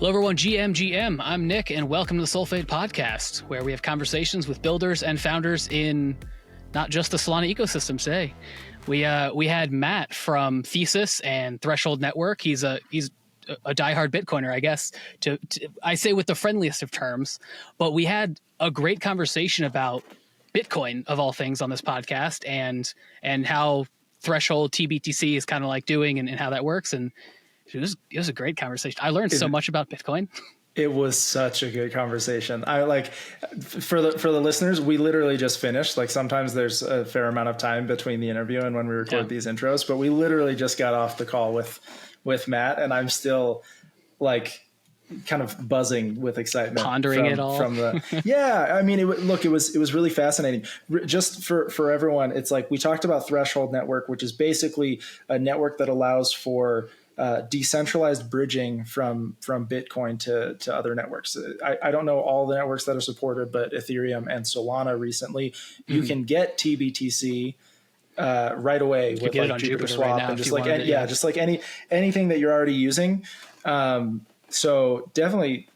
Hello everyone, GM. I'm Nick, and welcome to the Solfate Podcast, where we have conversations with builders and founders in not just the Solana ecosystem today. We had Matt from Thesis and Threshold Network. He's a diehard Bitcoiner, I guess. I say with the friendliest of terms, but we had a great conversation about Bitcoin of all things on this podcast, and how Threshold tBTC is kind of like doing and how that works. And it was a great conversation. I learned so much about Bitcoin. It was such a good conversation. I like for the listeners, we literally just finished. Like sometimes there's a fair amount of time between the interview and when we record these intros, but we literally just got off the call with Matt, and I'm still like kind of buzzing with excitement, pondering it all. Yeah, I mean, it was really fascinating. Just for everyone, it's like we talked about Threshold Network, which is basically a network that allows for decentralized bridging from Bitcoin to other networks. I don't know all the networks that are supported, but Ethereum and Solana recently, you can get tBTC right away with like Jupiter Swap right now, and just like anything that you're already using. So definitely,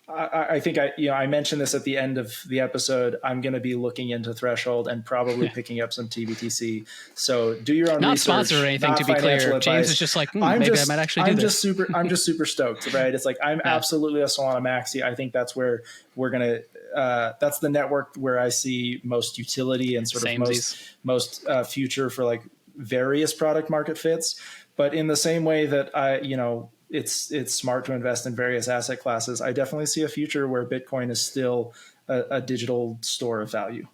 I think I mentioned this at the end of the episode. I'm going to be looking into Threshold and probably picking up some tBTC. So do your own research. Not sponsored or anything, to be clear. Advice. James is just like, I might actually do this. I'm just super stoked, right? It's like I'm absolutely a Solana maxi. I think that's where we're going to. That's the network where I see most utility and sort of most future for like various product market fits. But in the same way that it's smart to invest in various asset classes, I definitely see a future where Bitcoin is still a digital store of value.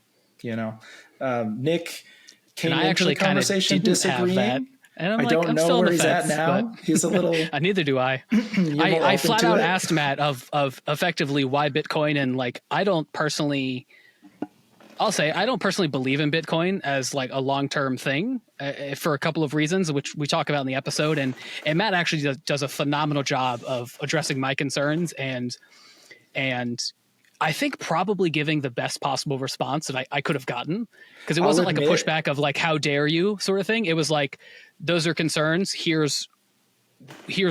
Nick came into the conversation disagreeing. And I'm I don't know where he's at now. He's a little. Neither do I. I flat out asked Matt of effectively why Bitcoin, and like I don't personally believe in Bitcoin as like a long-term thing for a couple of reasons, which we talk about in the episode. And Matt actually does a phenomenal job of addressing my concerns and I think probably giving the best possible response that I could have gotten, because it wasn't like a pushback of like, how dare you sort of thing. It was like, those are concerns. Here's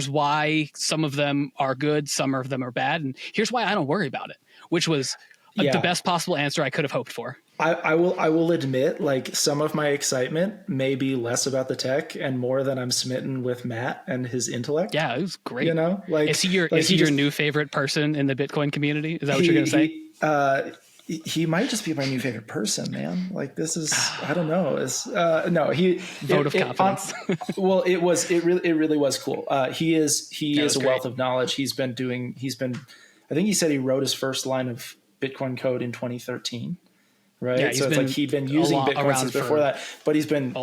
why some of them are good, some of them are bad, and here's why I don't worry about it, which was the best possible answer I could have hoped for. I will admit, like, some of my excitement may be less about the tech and more than I'm smitten with Matt and his intellect. Yeah, it was great. Like, is he your new favorite person in the Bitcoin community? Is that what you're going to say? He might just be my new favorite person, man. Like, this is, I don't know. Vote of confidence. It really was cool. He is a wealth of knowledge. I think he said he wrote his first line of Bitcoin code in 2013. Right. Yeah, so it's like he'd been using Bitcoin since before that, but he's been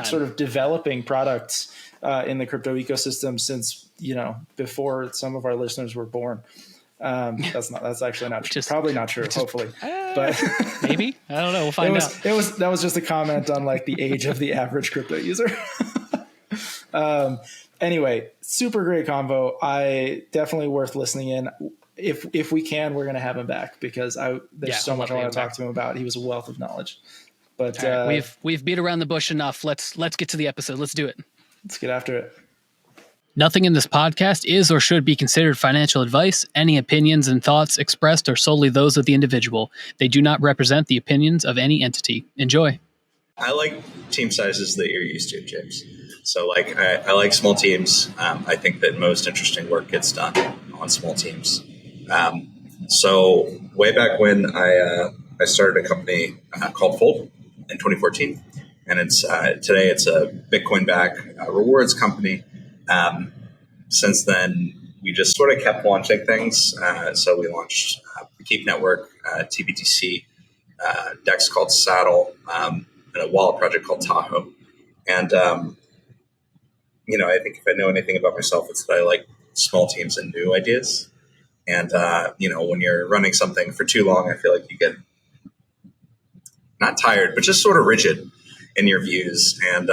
sort of developing products in the crypto ecosystem since, before some of our listeners were born. That's actually not true. Probably not true, hopefully. But maybe. I don't know. We'll find out. That was just a comment on like the age of the average crypto user. Anyway, super great convo. Definitely worth listening in. If we can, we're going to have him back because there's so much I want to talk to him about. He was a wealth of knowledge. But right, we've beat around the bush enough. Let's get to the episode. Let's do it. Let's get after it. Nothing in this podcast is or should be considered financial advice. Any opinions and thoughts expressed are solely those of the individual. They do not represent the opinions of any entity. Enjoy. I like team sizes that you're used to, James. So like I like small teams. I think that most interesting work gets done on small teams. So way back when I started a company called Fold in 2014, and today it's a Bitcoin-backed rewards company. Since then, we just sort of kept launching things. So we launched the Keep network, tBTC, DEX called Saddle, and a wallet project called Tahoe. And I think if I know anything about myself, it's that I like small teams and new ideas. And, when you're running something for too long, I feel like you get not tired, but just sort of rigid in your views. And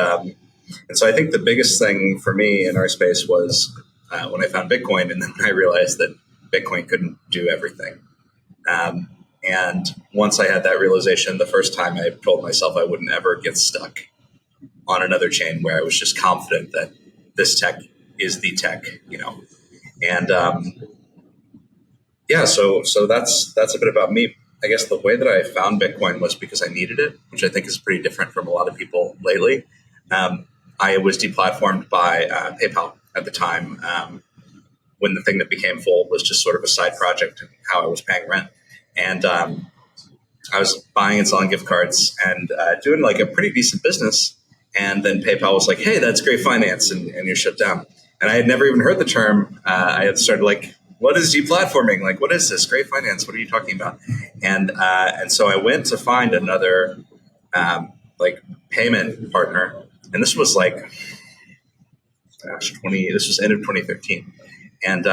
so I think the biggest thing for me in our space was when I found Bitcoin, and then I realized that Bitcoin couldn't do everything. And once I had that realization, the first time I told myself I wouldn't ever get stuck on another chain where I was just confident that this tech is the tech, And yeah, so that's a bit about me. I guess the way that I found Bitcoin was because I needed it, which I think is pretty different from a lot of people lately. I was deplatformed by PayPal at the time, when the thing that became Fold was just sort of a side project and how I was paying rent. And I was buying and selling gift cards and doing like a pretty decent business. And then PayPal was like, hey, that's great finance, and you're shut down. And I had never even heard the term. I had started like, what is deplatforming? Like, what is this? Great finance. What are you talking about? And so I went to find another like payment partner. And this was like, this was end of 2013. And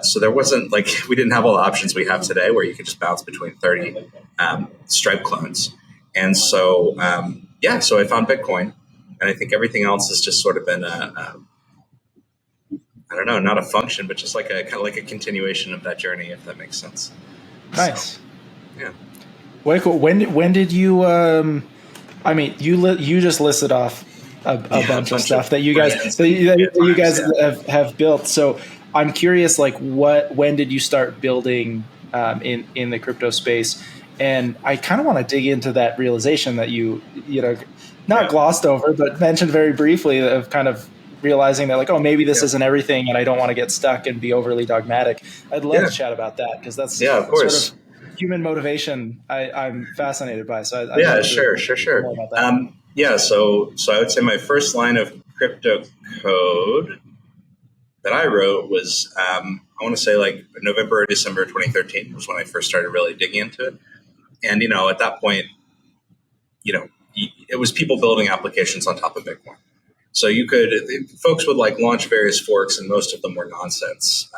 so there wasn't like, we didn't have all the options we have today where you could just bounce between 30 Stripe clones. And so, so I found Bitcoin. And I think everything else has just sort of been I don't know, not a function, but just like a kind of like a continuation of that journey, if that makes sense. Nice. So, yeah. Way cool. When did you? I mean, you just listed off a bunch of stuff that you guys have built. So I'm curious, like, when did you start building in the crypto space? And I kind of want to dig into that realization that you glossed over, but mentioned very briefly of kind of realizing that like, oh, maybe this isn't everything and I don't want to get stuck and be overly dogmatic. I'd love to chat about that because that's of course. sort of human motivation I'm fascinated by. So sure. So I would say my first line of crypto code that I wrote was, I want to say like November or December 2013 was when I first started really digging into it. And, at that point, it was people building applications on top of Bitcoin. So folks would like launch various forks, and most of them were nonsense.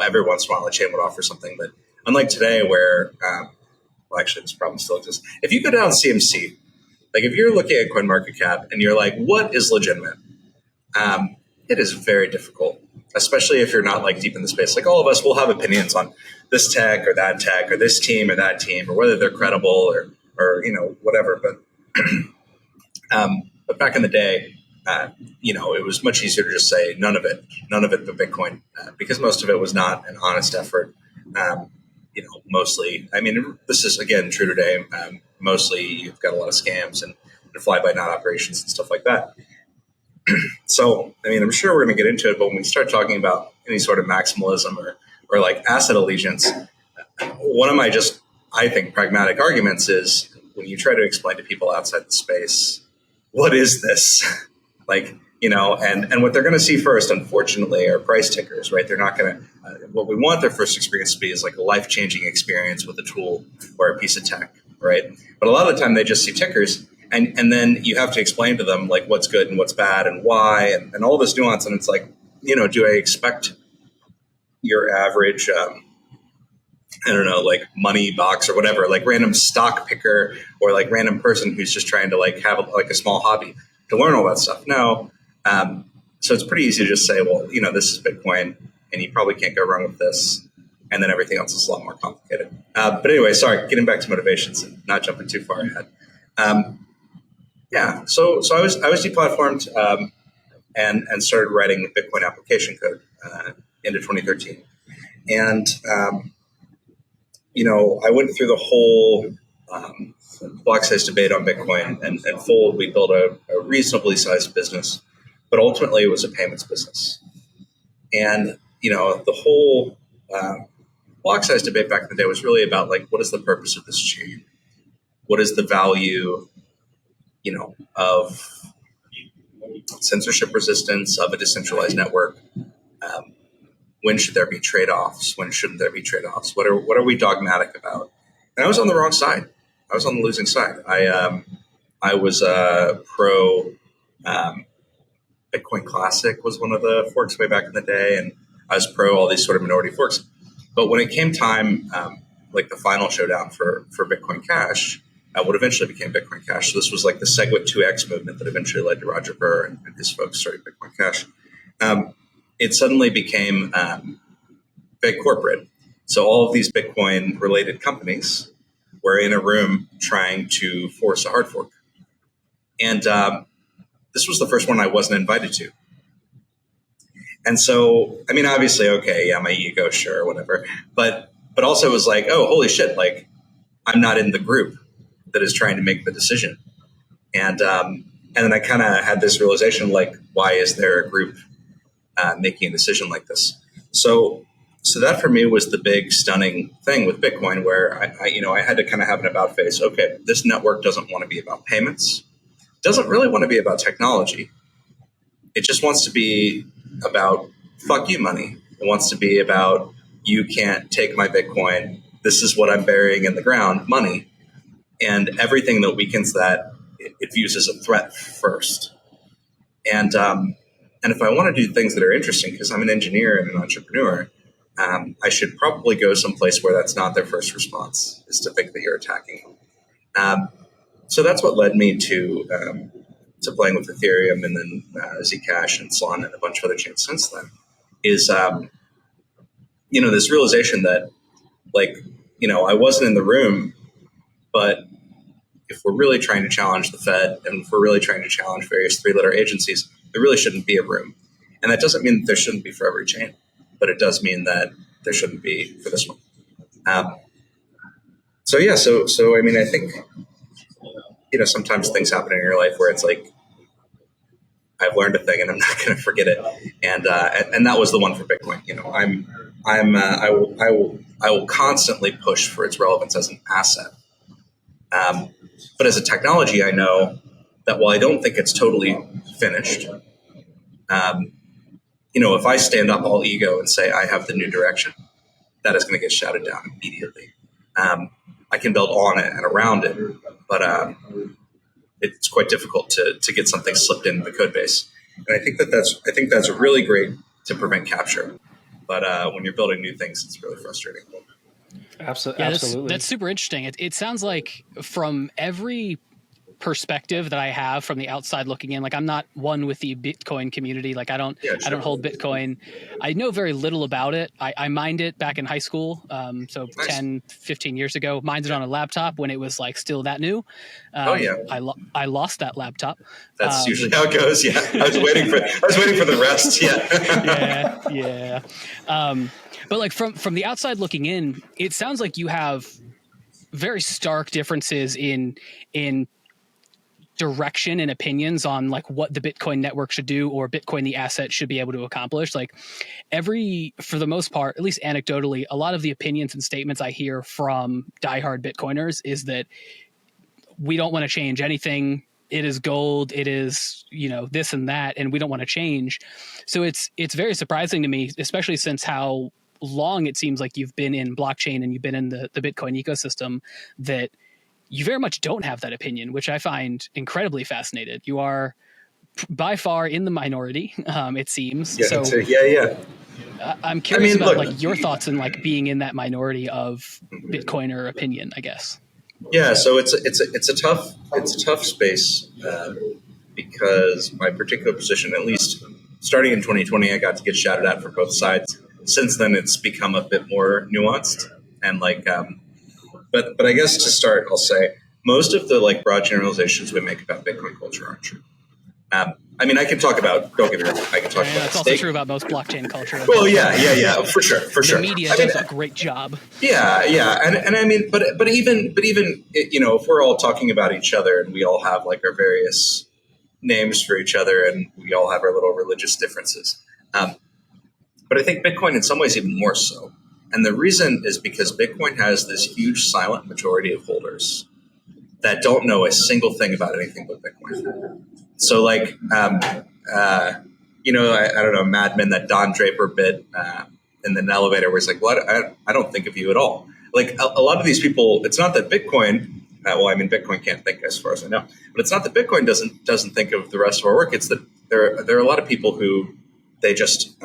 Every once in a while a chain would offer something, but unlike today where, actually this problem still exists. If you go down CMC, like if you're looking at CoinMarketCap and you're like, what is legitimate? It is very difficult, especially if you're not like deep in the space. Like all of us will have opinions on this tech or that tech or this team or that team or whether they're credible or whatever. But back in the day, it was much easier to just say none of it but Bitcoin, because most of it was not an honest effort. Mostly, I mean, this is again true today. Mostly you've got a lot of scams and fly-by-night operations and stuff like that. So, I mean, I'm sure we're going to get into it, but when we start talking about any sort of maximalism or like asset allegiance, one of my I think, pragmatic arguments is when you try to explain to people outside the space, what is this? And what they're going to see first, unfortunately, are price tickers, right? They're not going to, what we want their first experience to be is like a life-changing experience with a tool or a piece of tech, right? But a lot of the time they just see tickers. And then you have to explain to them like what's good and what's bad and why and all this nuance. And it's like, do I expect your average, like money box or whatever, like random stock picker or like random person who's just trying to like have a small hobby to learn all that stuff? No. So it's pretty easy to just say, well, this is Bitcoin and you probably can't go wrong with this. And then everything else is a lot more complicated. But anyway, sorry, getting back to motivations and not jumping too far ahead. So I was deplatformed and started writing Bitcoin application code into 2013. And, I went through the whole block size debate on Bitcoin and Fold. We built a reasonably sized business, but ultimately it was a payments business. And, the whole block size debate back in the day was really about like, what is the purpose of this chain? What is the value of censorship resistance of a decentralized network? When should there be trade-offs? When shouldn't there be trade-offs? What are we dogmatic about? And I was on the wrong side. I was on the losing side. I was pro Bitcoin Classic was one of the forks way back in the day, and I was pro all these sort of minority forks. But when it came time, like the final showdown for Bitcoin Cash, what eventually became Bitcoin Cash. So this was like the SegWit 2X movement that eventually led to Roger Ver and his folks starting Bitcoin Cash. It suddenly became big corporate. So all of these Bitcoin related companies were in a room trying to force a hard fork. And this was the first one I wasn't invited to. And so, I mean, obviously, okay, yeah, my ego, sure, whatever. But but also was like, oh, holy shit, like I'm not in the group that is trying to make the decision. And then I kind of had this realization, like, why is there a group making a decision like this? So that for me was the big stunning thing with Bitcoin, where I had to kind of have an about face. Okay, this network doesn't want to be about payments, doesn't really want to be about technology. It just wants to be about fuck you money. It wants to be about you can't take my Bitcoin. This is what I'm burying in the ground, money. And everything that weakens that, it views as a threat first. And if I want to do things that are interesting, because I'm an engineer and an entrepreneur, I should probably go someplace where that's not their first response, is to think that you're attacking them. So that's what led me to playing with Ethereum and then Zcash and Solana and a bunch of other chains since then, is this realization that, like, I wasn't in the room, but if we're really trying to challenge the Fed and if we're really trying to challenge various three-letter agencies, there really shouldn't be a room. And that doesn't mean that there shouldn't be for every chain, but it does mean that there shouldn't be for this one. So I mean, I think, sometimes things happen in your life where it's like, I've learned a thing and I'm not going to forget it. And that was the one for Bitcoin. I will constantly push for its relevance as an asset. But as a technology, I know that while I don't think it's totally finished, if I stand up all ego and say I have the new direction, that is going to get shouted down immediately. I can build on it and around it, but it's quite difficult to get something slipped into the code base. And I think that's really great to prevent capture. But when you're building new things, it's really frustrating. Absolutely. That's super interesting. It sounds like from every perspective that I have from the outside looking in, like I'm not one with the Bitcoin community. Like I don't hold Bitcoin. I know very little about it. I mined it back in high school. Nice. 10, 15 years ago, mined it on a laptop when it was like still that new. I lost that laptop. That's usually how it goes. Yeah. I was waiting for the rest. Yeah. Yeah. But like from the outside looking in, it sounds like you have very stark differences in direction and opinions on like what the Bitcoin network should do or Bitcoin, the asset, should be able to accomplish. Like for the most part, at least anecdotally, a lot of the opinions and statements I hear from diehard Bitcoiners is that we don't want to change anything. It is gold. It is, this and that, and we don't want to change. So it's very surprising to me, especially since how long it seems like you've been in blockchain and you've been in the Bitcoin ecosystem, that you very much don't have that opinion, which I find incredibly fascinating. You are by far in the minority, it seems. I'm curious about like your thoughts and like being in that minority of Bitcoiner opinion, I guess. Yeah, so it's a tough space because my particular position, at least starting in 2020, I got to get shouted at from both sides. Since then, it's become a bit more nuanced and like. But I guess to start, I'll say most of the like broad generalizations we make about Bitcoin culture aren't true. I mean, I can talk about. Don't get me wrong. I can talk about. That's also true about most blockchain culture. Well, yeah, for sure. The media does a great job. Yeah, and I mean, but even if we're all talking about each other and we all have like our various names for each other and we all have our little religious differences, but I think Bitcoin in some ways even more so. And the reason is because Bitcoin has this huge silent majority of holders that don't know a single thing about anything but Bitcoin. So like, I don't know, Mad Men, that Don Draper bit in an elevator where it's like, what? I don't think of you at all. Like a lot of these people, it's not that Bitcoin, Bitcoin can't think as far as I know, but it's not that Bitcoin doesn't think of the rest of our work. It's that there are a lot of people who they just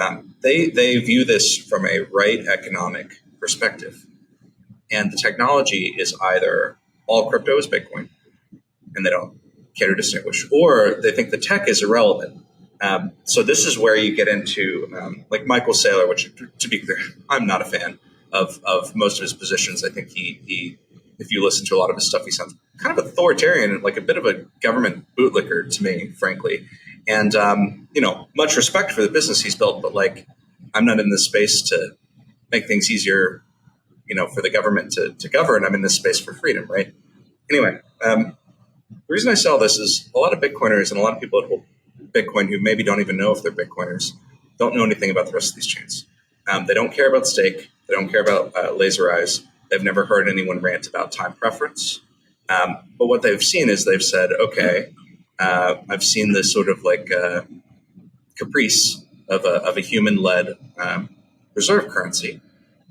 they view this from a right economic perspective, and the technology is either all crypto is Bitcoin, and they don't care to distinguish, or they think the tech is irrelevant. So this is where you get into like Michael Saylor, which, to be clear, I'm not a fan of most of his positions. I think he if you listen to a lot of his stuff, he sounds kind of authoritarian and like a bit of a government bootlicker to me, frankly. And, much respect for the business he's built, but like, I'm not in this space to make things easier, for the government to govern. I'm in this space for freedom, right? Anyway, the reason I say all this is a lot of Bitcoiners and a lot of people that hold Bitcoin who maybe don't even know if they're Bitcoiners don't know anything about the rest of these chains. They don't care about stake. They don't care about laserize. They've never heard anyone rant about time preference. But what they've seen is they've said, okay, I've seen this sort of like caprice of a human-led reserve currency,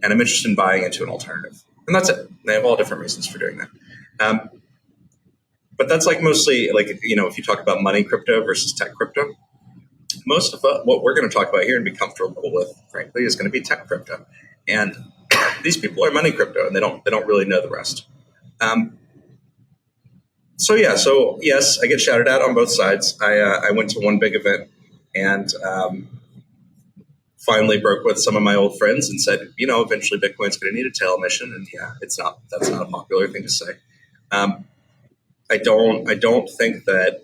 and I'm interested in buying into an alternative. And that's it. They have all different reasons for doing that. But that's like mostly like, if you talk about money crypto versus tech crypto, most of what we're going to talk about here and be comfortable with, frankly, is going to be tech crypto. And these people are money crypto, and they don't really know the rest. So yes, I get shouted at on both sides. I went to one big event and finally broke with some of my old friends and said, eventually Bitcoin's going to need a tail emission, and that's not a popular thing to say. I don't think that,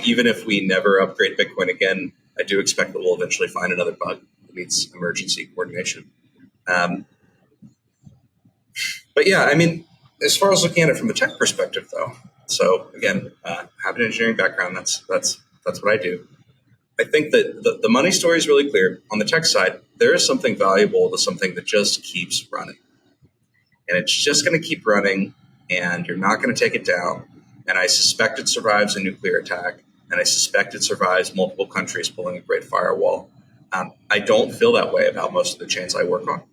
even if we never upgrade Bitcoin again, I do expect that we'll eventually find another bug that needs emergency coordination. But yeah, as far as looking at it from the tech perspective, though, so again, have an engineering background. That's what I do. I think that the money story is really clear. On the tech side, there is something valuable to something that just keeps running. And it's just going to keep running, and you're not going to take it down. And I suspect it survives a nuclear attack, and I suspect it survives multiple countries pulling a great firewall. I don't feel that way about most of the chains I work on.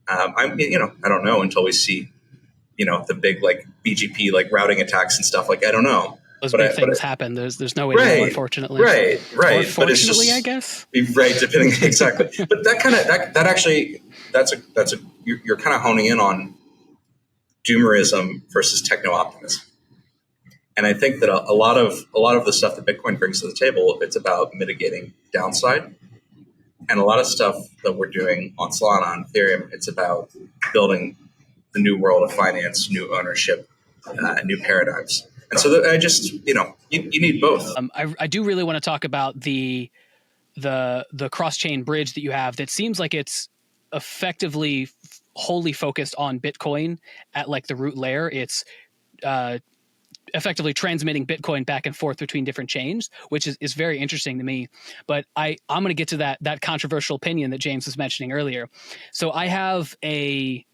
I don't know until we see, the big like BGP like routing attacks and stuff. Like I don't know. Those big things happen. There's no way to know, unfortunately. Right. Fortunately, but it's just, I guess. Right, depending exactly. But that actually you're kind of honing in on doomerism versus techno-optimism. And I think that a lot of the stuff that Bitcoin brings to the table, it's about mitigating downside. And a lot of stuff that we're doing on Solana and Ethereum, it's about building the new world of finance, new ownership, new paradigms. And so I just, you need both. I do really want to talk about the CrossChain Bridge that you have that seems like it's effectively wholly focused on Bitcoin at like the root layer. It's effectively transmitting Bitcoin back and forth between different chains, which is very interesting to me. But I'm going to get to that controversial opinion that James was mentioning earlier. So I have a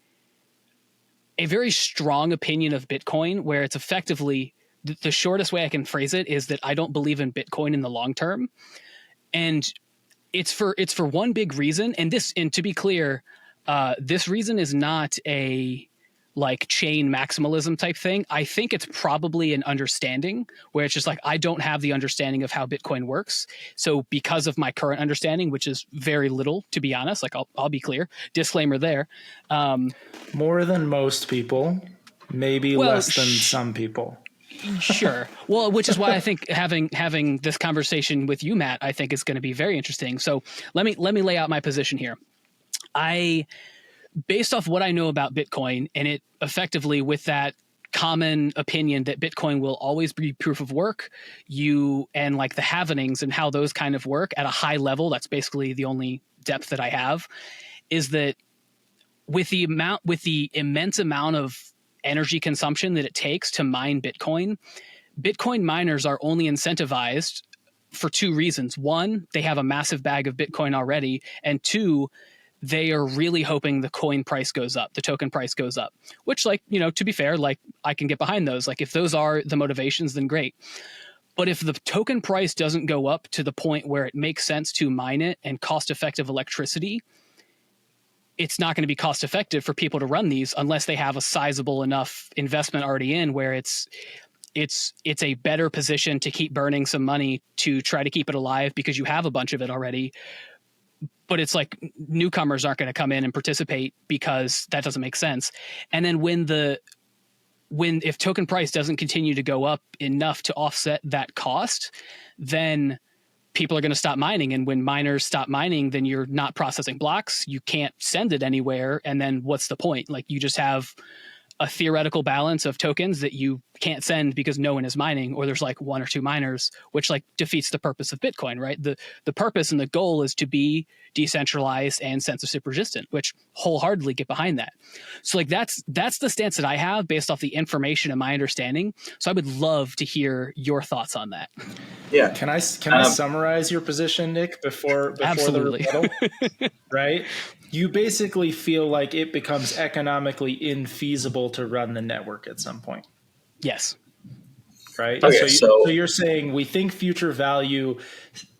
very strong opinion of Bitcoin where it's effectively the shortest way I can phrase it is that I don't believe in Bitcoin in the long term. And it's for one big reason. And to be clear, this reason is not a like chain maximalism type thing. I think it's probably an understanding where it's just like, I don't have the understanding of how Bitcoin works. So because of my current understanding, which is very little, to be honest, like I'll be clear, disclaimer there. More than most people, maybe less than some people. Sure. Well, which is why I think having this conversation with you, Matt, I think is going to be very interesting. So let me lay out my position here. Based off what I know about Bitcoin, and it effectively with that common opinion that Bitcoin will always be proof of work, and like the halvenings and how those kind of work at a high level, that's basically the only depth that I have, is that with the immense amount of energy consumption that it takes to mine Bitcoin miners are only incentivized for two reasons. One, they have a massive bag of Bitcoin already, and two, they are really hoping the coin price goes up, the token price goes up, which to be fair, like I can get behind those. Like if those are the motivations, then great. But if the token price doesn't go up to the point where it makes sense to mine it and cost-effective electricity, it's not going to be cost-effective for people to run these unless they have a sizable enough investment already in where it's a better position to keep burning some money to try to keep it alive because you have a bunch of it already. But it's like newcomers aren't going to come in and participate because that doesn't make sense. And then if token price doesn't continue to go up enough to offset that cost, then people are going to stop mining. And when miners stop mining, then you're not processing blocks. You can't send it anywhere. And then what's the point? Like you just have a theoretical balance of tokens that you can't send because no one is mining, or there's like one or two miners, which like defeats the purpose of Bitcoin, right? The purpose and the goal is to be decentralized and censorship resistant, which wholeheartedly get behind that. So like that's the stance that I have based off the information and my understanding. So I would love to hear your thoughts on that. Yeah. Can I summarize your position, Nick, before absolutely. the rebuttal? Right? You basically feel like it becomes economically infeasible to run the network at some point. Yes. Right? Okay, so you're saying we think future value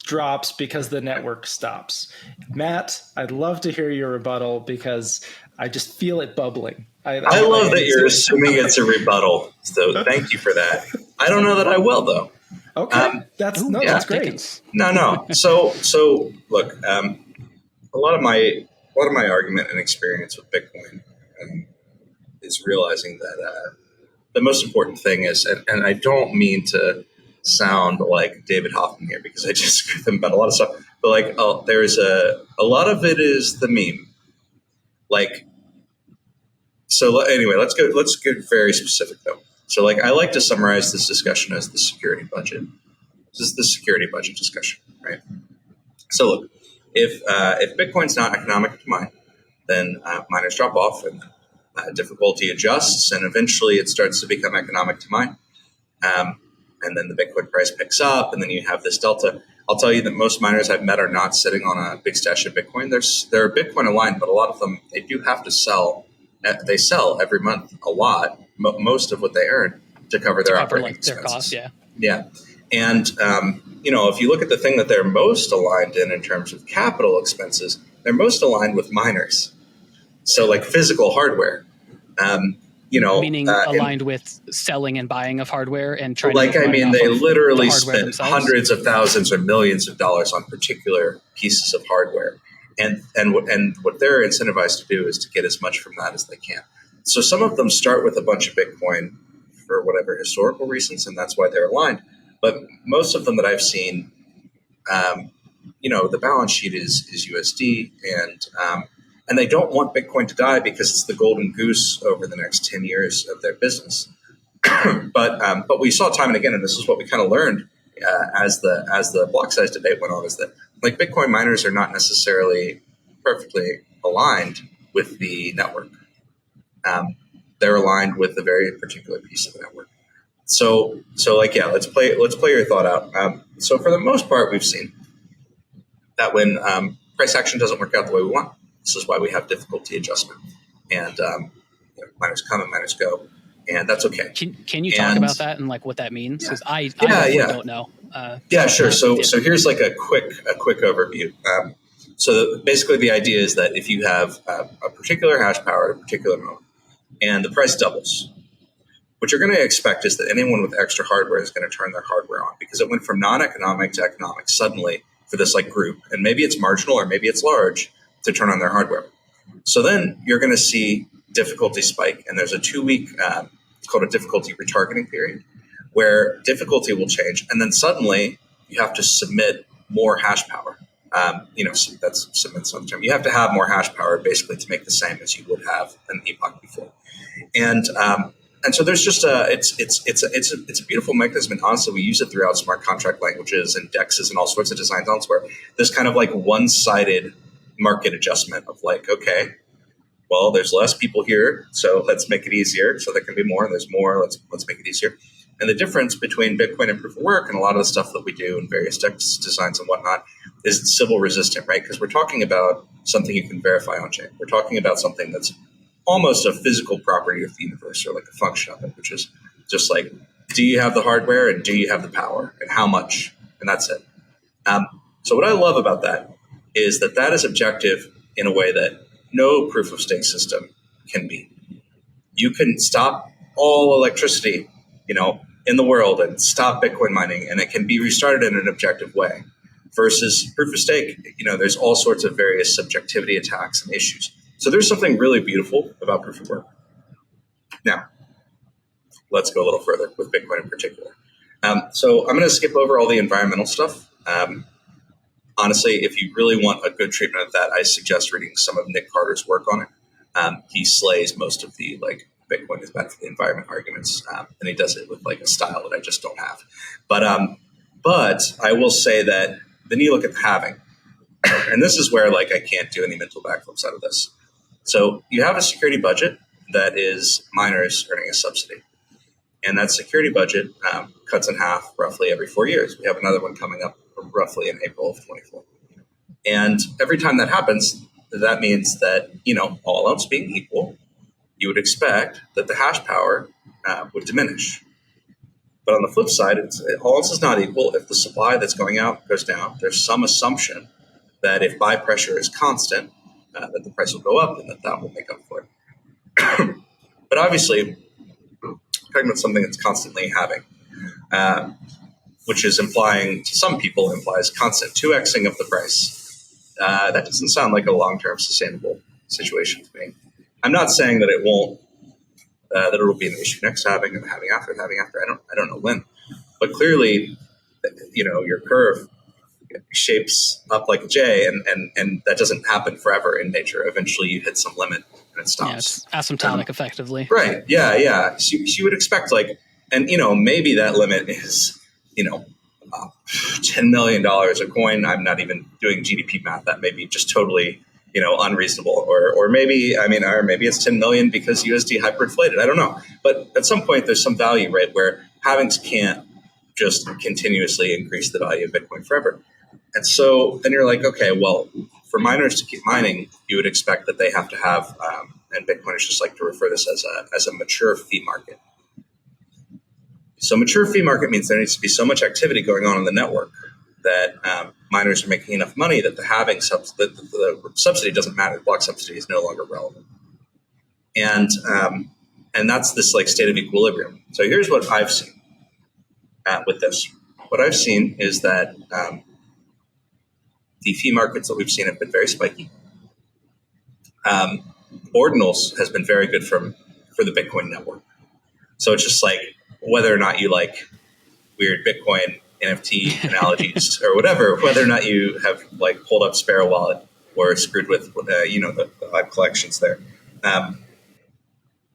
drops because the network stops. Matt, I'd love to hear your rebuttal because I just feel it bubbling. I love that you're assuming it's a rebuttal. So thank you for that. I don't know that I will, though. Okay. That's great. No. So look, a lot of my argument and experience with Bitcoin is realizing that the most important thing is, and I don't mean to sound like David Hoffman here because I disagree with him about a lot of stuff, but like there's a lot of it is the meme. Like, so anyway, let's get very specific though. So like I like to summarize this discussion as the security budget. This is the security budget discussion, right? So look, if Bitcoin's not economic to mine, then miners drop off and difficulty adjusts, and eventually it starts to become economic to mine. And then the Bitcoin price picks up, and then you have this delta. I'll tell you that most miners I've met are not sitting on a big stash of Bitcoin. They're Bitcoin aligned, but a lot of them, they do have to sell. They sell every month a lot, most of what they earn to cover their operating expenses. Their costs, yeah. Yeah. And, if you look at the thing that they're most aligned in terms of capital expenses, they're most aligned with miners. So like physical hardware, meaning aligned with selling and buying of hardware and trying they literally spend hundreds of thousands or millions of dollars on particular pieces of hardware. And what they're incentivized to do is to get as much from that as they can. So some of them start with a bunch of Bitcoin for whatever historical reasons, and that's why they're aligned. But most of them that I've seen, the balance sheet is USD, and they don't want Bitcoin to die because it's the golden goose over the next 10 years of their business. But we saw time and again, and this is what we kind of learned as the block size debate went on, is that like Bitcoin miners are not necessarily perfectly aligned with the network. They're aligned with a very particular piece of the network. So let's play your thought out. So for the most part, we've seen that when price action doesn't work out the way we want, this is why we have difficulty adjustment, and miners come and miners go, and that's okay. Can you talk about that and like what that means? Because I don't know. Sure. So here's like a quick overview. So basically, the idea is that if you have a particular hash power at a particular moment, and the price doubles, what you're going to expect is that anyone with extra hardware is going to turn their hardware on because it went from non-economic to economic suddenly for this like group, and maybe it's marginal or maybe it's large, to turn on their hardware. So then you're going to see difficulty spike, and there's a 2-week, it's called a difficulty retargeting period, where difficulty will change, and then suddenly you have to submit more hash power. That's submit some term. You have to have more hash power basically to make the same as you would have an epoch before, and so there's just it's a beautiful mechanism, and honestly, we use it throughout smart contract languages and DEXs and all sorts of designs elsewhere. This kind of like one-sided market adjustment of like, okay, well, there's less people here, so let's make it easier. So there can be more, and there's more. Let's make it easier. And the difference between Bitcoin and proof of work and a lot of the stuff that we do in various DEX designs and whatnot is Sybil resistant, right? Because we're talking about something you can verify on chain. We're talking about something that's almost a physical property of the universe, or like a function of it, which is just like, do you have the hardware and do you have the power and how much? And that's it. So what I love about that is that is objective in a way that no proof of stake system can be. You can stop all electricity, in the world and stop Bitcoin mining, and it can be restarted in an objective way. Versus proof of stake, there's all sorts of various subjectivity attacks and issues. So there's something really beautiful about proof of work. Now, let's go a little further with Bitcoin in particular. So I'm going to skip over all the environmental stuff. Honestly, if you really want a good treatment of that, I suggest reading some of Nick Carter's work on it. He slays most of the Bitcoin is bad for the environment arguments, and he does it with like a style that I just don't have. But I will say that then you look at the halving, and this is where like I can't do any mental backflips out of this. So you have a security budget that is miners earning a subsidy. And that security budget cuts in half roughly every 4 years. We have another one coming up roughly in April of 24. And every time that happens, that means that, all else being equal, you would expect that the hash power would diminish. But on the flip side, all else is not equal. If the supply that's going out goes down, there's some assumption that if buy pressure is constant, that the price will go up and that will make up for it. But obviously, talking about something that's constantly halving, which is to some people implies constant 2xing of the price. That doesn't sound like a long-term sustainable situation to me. I'm not saying that it won't, that it will be an issue next halving and the halving after. I don't know when, but clearly, your curve shapes up like a J, and that doesn't happen forever in nature. Eventually, you hit some limit and it stops. Yeah, it's asymptotic, effectively. Right. Yeah. So you would expect maybe that limit is, $10 million a coin. I'm not even doing GDP math. That may be just totally, unreasonable, or maybe it's 10 million because USD hyperinflated. I don't know. But at some point, there's some value, right, where halvings can't just continuously increase the value of Bitcoin forever. And so then you're like, okay, well, for miners to keep mining, you would expect that they have to have, and Bitcoiners just like to refer this as a mature fee market. So mature fee market means there needs to be so much activity going on in the network that miners are making enough money that the halving the subsidy doesn't matter. The block subsidy is no longer relevant. And that's this like state of equilibrium. So here's what I've seen with this. What I've seen is that the fee markets that we've seen have been very spiky. Ordinals has been very good for the Bitcoin network. So it's just like whether or not you like weird Bitcoin NFT analogies or whatever, whether or not you have like pulled up Sparrow Wallet or screwed with the live collections there.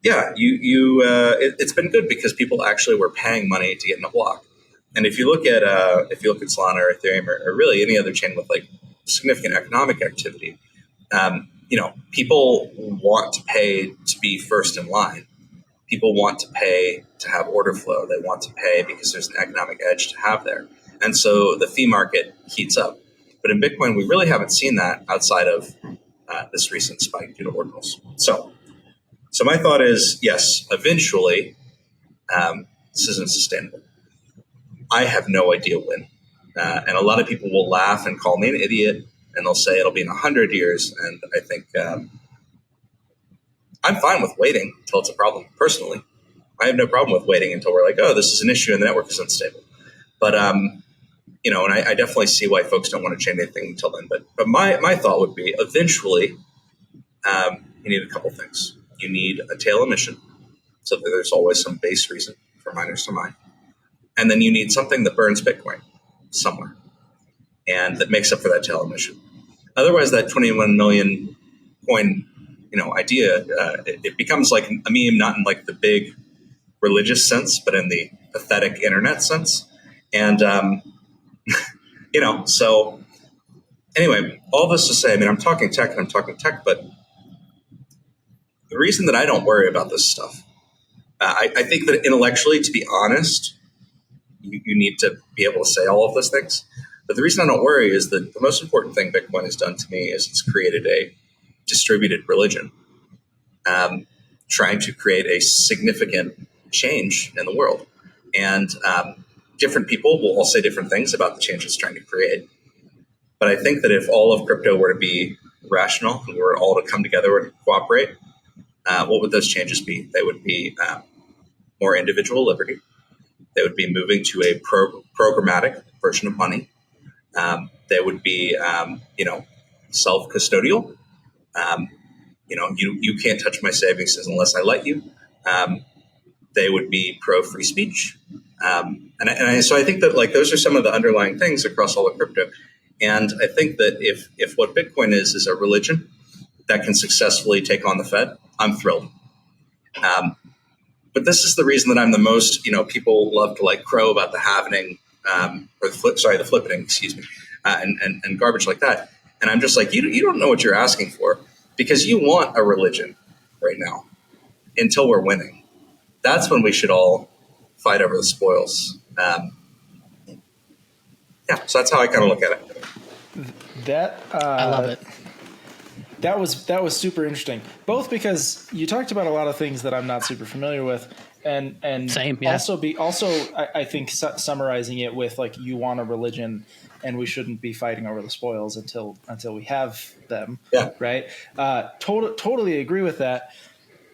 It's been good because people actually were paying money to get in a block. And if you look at Solana or Ethereum or really any other chain with like significant economic activity, people want to pay to be first in line. People want to pay to have order flow. They want to pay because there's an economic edge to have there. And so the fee market heats up. But in Bitcoin, we really haven't seen that outside of this recent spike due to ordinals. So my thought is, yes, eventually this isn't sustainable. I have no idea when. And a lot of people will laugh and call me an idiot, and they'll say it'll be in 100 years. And I think I'm fine with waiting until it's a problem, personally. I have no problem with waiting until we're like, oh, this is an issue and the network is unstable. But, and I definitely see why folks don't want to change anything until then. But my thought would be eventually you need a couple things. You need a tail emission so that there's always some base reason for miners to mine. And then you need something that burns Bitcoin somewhere and that makes up for that tail emission. Otherwise, that 21 million coin, idea, it becomes like a meme, not in like the big religious sense, but in the pathetic internet sense. And, so anyway, all this to say, I'm talking tech, but the reason that I don't worry about this stuff, I think that intellectually, to be honest, you need to be able to say all of those things. But the reason I don't worry is that the most important thing Bitcoin has done to me is it's created a distributed religion, trying to create a significant change in the world. And different people will all say different things about the change it's trying to create. But I think that if all of crypto were to be rational and we were all to come together and cooperate, what would those changes be? They would be more individual liberty. They would be moving to a programmatic version of money. They would be, self-custodial. You can't touch my savings unless I let you. They would be pro-free speech. So I think that like those are some of the underlying things across all of crypto. And I think that if what Bitcoin is a religion that can successfully take on the Fed, I'm thrilled. But this is the reason that I'm the most, people love to like crow about the halvening, or the flippening, excuse me, and garbage like that. And I'm just like, you don't know what you're asking for, because you want a religion right now until we're winning. That's when we should all fight over the spoils. So that's how I kind of look at it. I love it. That was super interesting. Both because you talked about a lot of things that I'm not super familiar with, and same, yeah. Also, I think summarizing it with like, you want a religion, and we shouldn't be fighting over the spoils until we have them. Yeah. Right. Totally agree with that.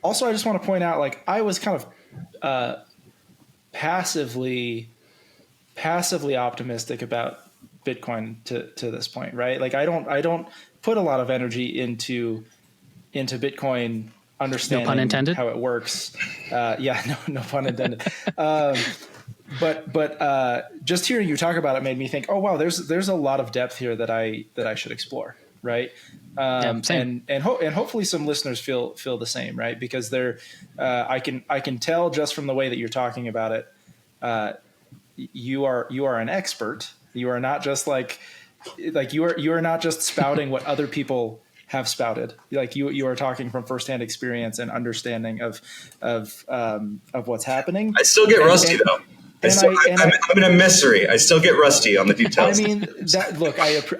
Also, I just want to point out, like, I was kind of passively optimistic about Bitcoin to this point, right? Like, I don't put a lot of energy into Bitcoin, understanding no pun intended. How it works. No pun intended. But just hearing you talk about it made me think, oh wow, there's a lot of depth here that I should explore, right? Same. And hopefully some listeners feel the same, right? Because I can tell just from the way that you're talking about it, you are an expert. You are not just like you are not just spouting what other people have spouted. Like, you are talking from firsthand experience and understanding of what's happening. I still get rusty though. I'm in a misery. I still get rusty on the details. I mean,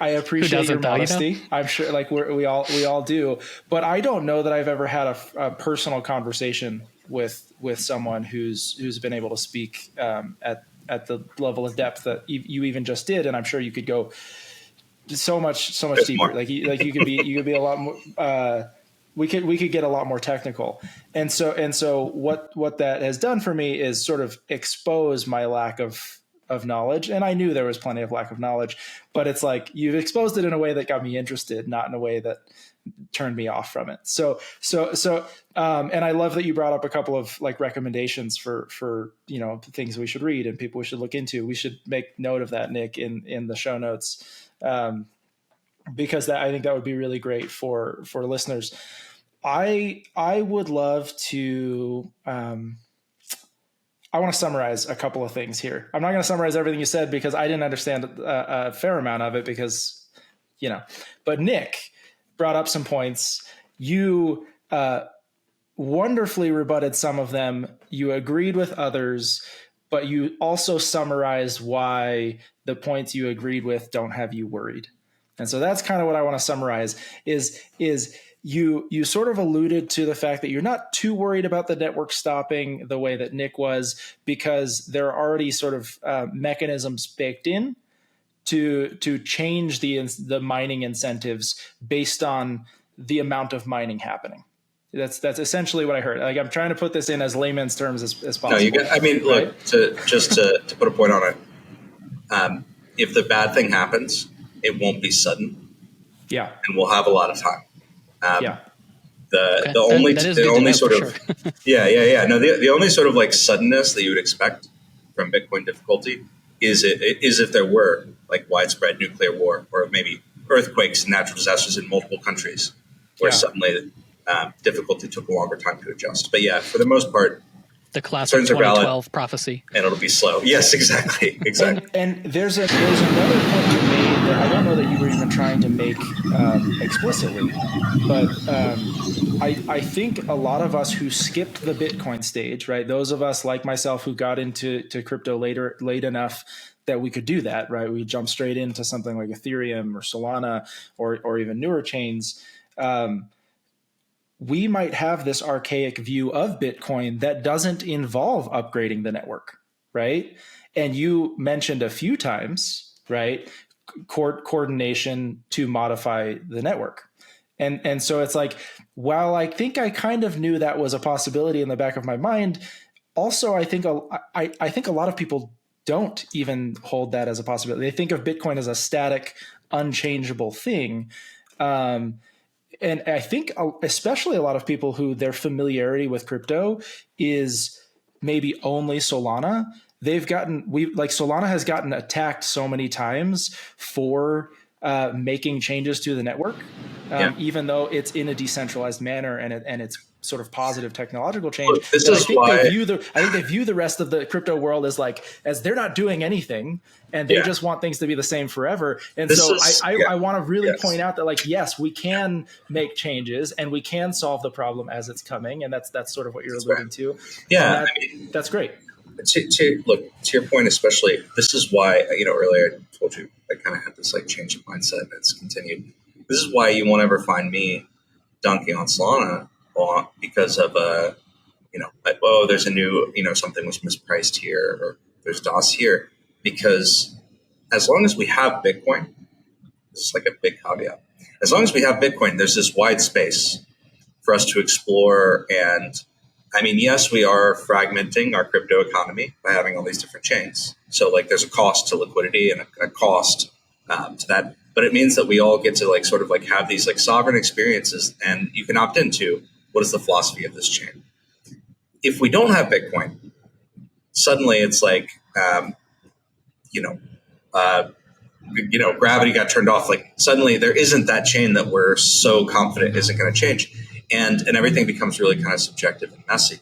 I appreciate your modesty. I'm sure, like, we all do. But I don't know that I've ever had a personal conversation with someone who's been able to speak at the level of depth that you even just did. And I'm sure you could go so much deeper. More. Like you could be a lot more. We could get a lot more technical. And so what that has done for me is sort of expose my lack of knowledge. And I knew there was plenty of lack of knowledge, but it's like, you've exposed it in a way that got me interested, not in a way that turned me off from it. So and I love that you brought up a couple of like recommendations for things we should read and people we should look into. We should make note of that, Nick, in the show notes, because I think that would be really great for listeners. I would love to. I want to summarize a couple of things here. I'm not going to summarize everything you said because I didn't understand a fair amount of it because, but Nick brought up some points. You wonderfully rebutted some of them. You agreed with others, but you also summarized why the points you agreed with don't have you worried. And so that's kind of what I want to summarize is you sort of alluded to the fact that you're not too worried about the network stopping the way that Nick was, because there are already sort of mechanisms baked in to change the mining incentives based on the amount of mining happening. That's essentially what I heard. Like, I'm trying to put this in as layman's terms as possible. No, look, to put a point on it, if the bad thing happens, it won't be sudden. Yeah. And we'll have a lot of time. The only sort of like suddenness that you would expect from Bitcoin difficulty is if there were like widespread nuclear war or maybe earthquakes and natural disasters in multiple countries where suddenly difficulty took a longer time to adjust. But yeah, for the most part, the classic 2012 prophecy, and it'll be slow. Yes, exactly. And there's another point you made that I don't know that you were even trying to make explicitly, but I think a lot of us who skipped the Bitcoin stage, right? Those of us like myself who got into crypto late enough that we could do that, right? We jumped straight into something like Ethereum or Solana or even newer chains. We might have this archaic view of Bitcoin that doesn't involve upgrading the network, right? And you mentioned a few times, right, coordination to modify the network. And so it's like, while I think I kind of knew that was a possibility in the back of my mind, also I think a lot of people don't even hold that as a possibility. They think of Bitcoin as a static, unchangeable thing. And I think especially a lot of people who their familiarity with crypto is maybe only Solana. Solana has gotten attacked so many times for making changes to the network, even though it's in a decentralized manner and it's sort of positive technological change. Look, this is why I think they view the rest of the crypto world as they're not doing anything, and they just want things to be the same forever. And I want to really point out that yes, we can make changes and we can solve the problem as it's coming, and that's sort of what you're alluding to. Yeah, that's great. To your point, especially, this is why, earlier I told you I kind of had this change of mindset and it's continued. This is why you won't ever find me dunking on Solana because of there's a new, something was mispriced here or there's DOS here. Because as long as we have Bitcoin, this is a big caveat. As long as we have Bitcoin, there's this wide space for us to explore. And yes, we are fragmenting our crypto economy by having all these different chains. So there's a cost to liquidity and a cost to that. But it means that we all get to have these sovereign experiences, and you can opt into what is the philosophy of this chain. If we don't have Bitcoin, suddenly it's gravity got turned off. Suddenly there isn't that chain that we're so confident isn't going to change, and everything becomes really kind of subjective and messy.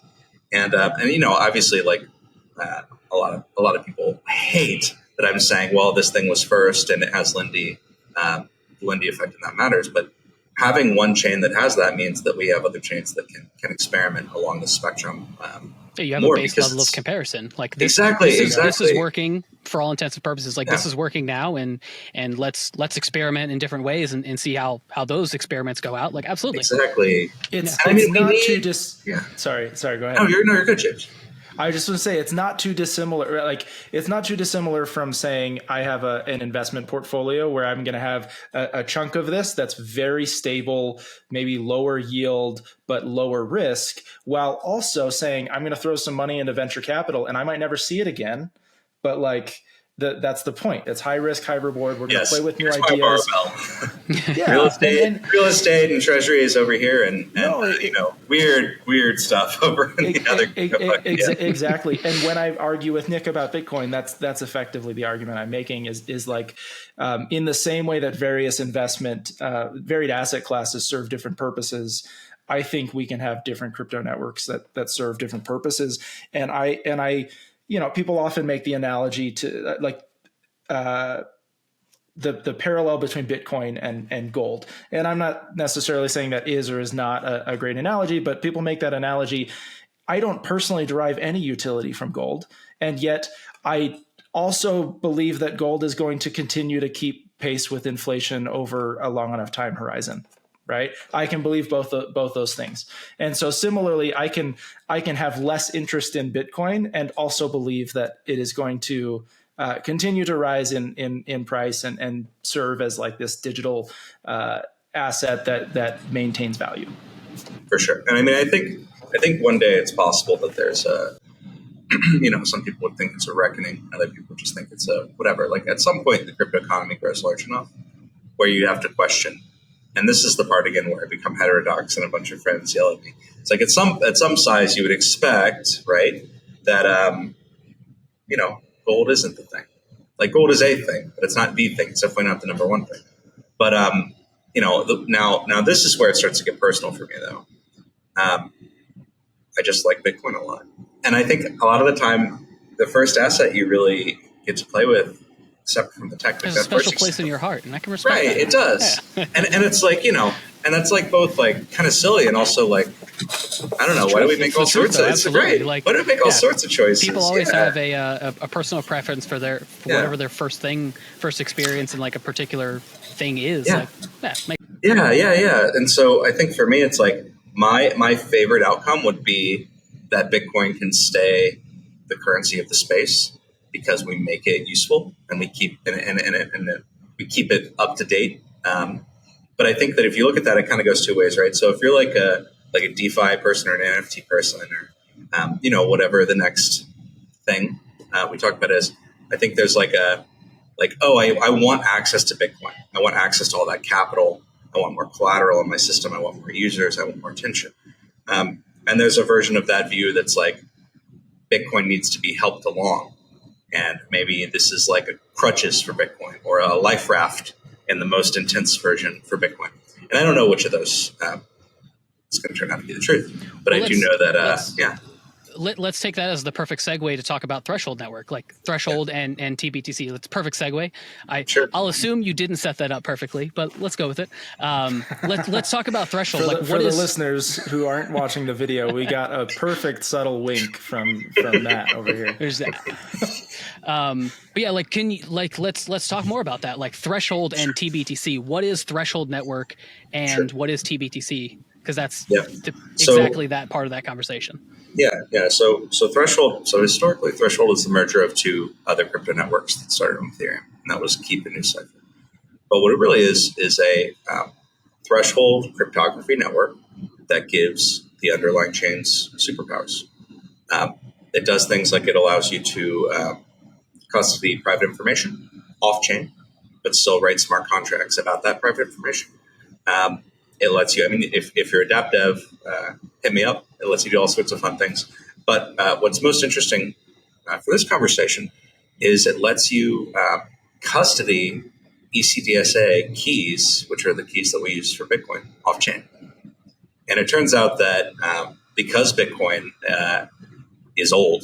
And obviously, a lot of people hate that I'm saying, well, this thing was first and it has Lindy effect, and that matters. But having one chain that has that means that we have other chains that can experiment along the spectrum. You have a base level of comparison. This is working for all intents and purposes. This is working now, and let's experiment in different ways and see how those experiments go out. Absolutely. Exactly. Sorry, go ahead. No, you're good, James. I just want to say it's not too dissimilar. It's not too dissimilar from saying I have an investment portfolio where I'm going to have a chunk of this that's very stable, maybe lower yield, but lower risk, while also saying I'm going to throw some money into venture capital and I might never see it again. But that's the point. It's high risk, high reward. We're going to play with new ideas. Real estate and treasuries over here, and weird stuff over in the other. Exactly. And when I argue with Nick about Bitcoin, that's effectively the argument I'm making. Is in the same way that various varied asset classes serve different purposes. I think we can have different crypto networks that serve different purposes. And I people often make the analogy to the parallel between Bitcoin and gold. And I'm not necessarily saying that is or is not a great analogy, but people make that analogy. I don't personally derive any utility from gold. And yet I also believe that gold is going to continue to keep pace with inflation over a long enough time horizon. Right. I can believe both those things. And so similarly, I can have less interest in Bitcoin and also believe that it is going to continue to rise in price and serve as this digital asset that maintains value. For sure. And I think one day it's possible that there's some people would think it's a reckoning. Other people just think it's a whatever. At some point, the crypto economy grows large enough where you have to question. And this is the part, again, where I become heterodox and a bunch of friends yell at me. It's at some size you would expect, right, that, gold isn't the thing. Gold is a thing, but it's not the thing. It's definitely not the number one thing. But, now this is where it starts to get personal for me, though. I just like Bitcoin a lot. And I think a lot of the time, the first asset you really get to play with, separate from the tech. There's a special place in your heart, and I can respect that. Right, it does. Yeah. and it's and that's both kind of silly and also I don't know, why do we make all sorts of, it's great. Why do we make all sorts of choices? People always have a personal preference for whatever their first experience in a particular thing is. Yeah. Yeah. And so I think for me, it's my favorite outcome would be that Bitcoin can stay the currency of the space, because we make it useful and we keep we keep it up to date. But I think that if you look at that, it kind of goes two ways, right? So if you're a DeFi person or an NFT person or whatever the next thing we talk about is, I think there's I want access to Bitcoin. I want access to all that capital. I want more collateral in my system. I want more users. I want more attention. And there's a version of that view that's Bitcoin needs to be helped along. And maybe this is a crutches for Bitcoin or a life raft and the most intense version for Bitcoin. And I don't know which of those is going to turn out to be the truth, but I do know that let's take that as the perfect segue to talk about Threshold Network, like Threshold and tBTC. That's a perfect segue. I'll assume you didn't set that up perfectly, but let's go with it. Let's talk about Threshold. For the listeners who aren't watching the video, we got a perfect subtle wink from Matt over here. There's that. But yeah, let's talk more about that. Like Threshold and tBTC. What is Threshold Network and what is tBTC? Because that's exactly that part of that conversation. Yeah. So Threshold. So historically, Threshold is the merger of two other crypto networks that started on Ethereum, and that was Keep and NuCypher. But what it really is a threshold cryptography network that gives the underlying chains superpowers. It does things like it allows you to custody private information off chain, but still write smart contracts about that private information. It lets you, if you're a DApp dev, hit me up. It lets you do all sorts of fun things. But what's most interesting for this conversation is it lets you custody ECDSA keys, which are the keys that we use for Bitcoin, off-chain. And it turns out that because Bitcoin is old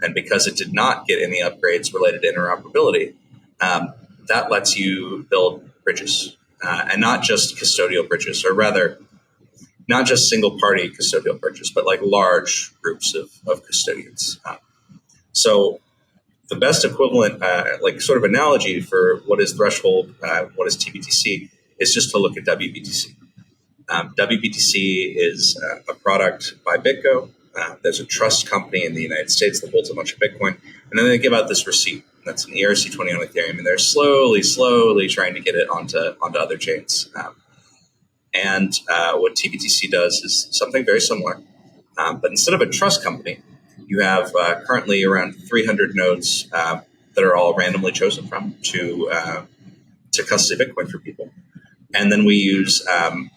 and because it did not get any upgrades related to interoperability, that lets you build bridges. And not just custodial bridges, or rather, not just single-party custodial bridges, but like large groups of custodians. So the best equivalent, like sort of analogy for what is Threshold, what is tBTC, is just to look at WBTC. WBTC is a product by BitGo. There's a trust company in the United States that holds a bunch of Bitcoin, and then they give out this receipt. That's an ERC20 on Ethereum, and they're slowly trying to get it onto other chains. And what tBTC does is something very similar, but instead of a trust company, you have currently around 300 nodes that are all randomly chosen from to custody Bitcoin for people. And then we use, and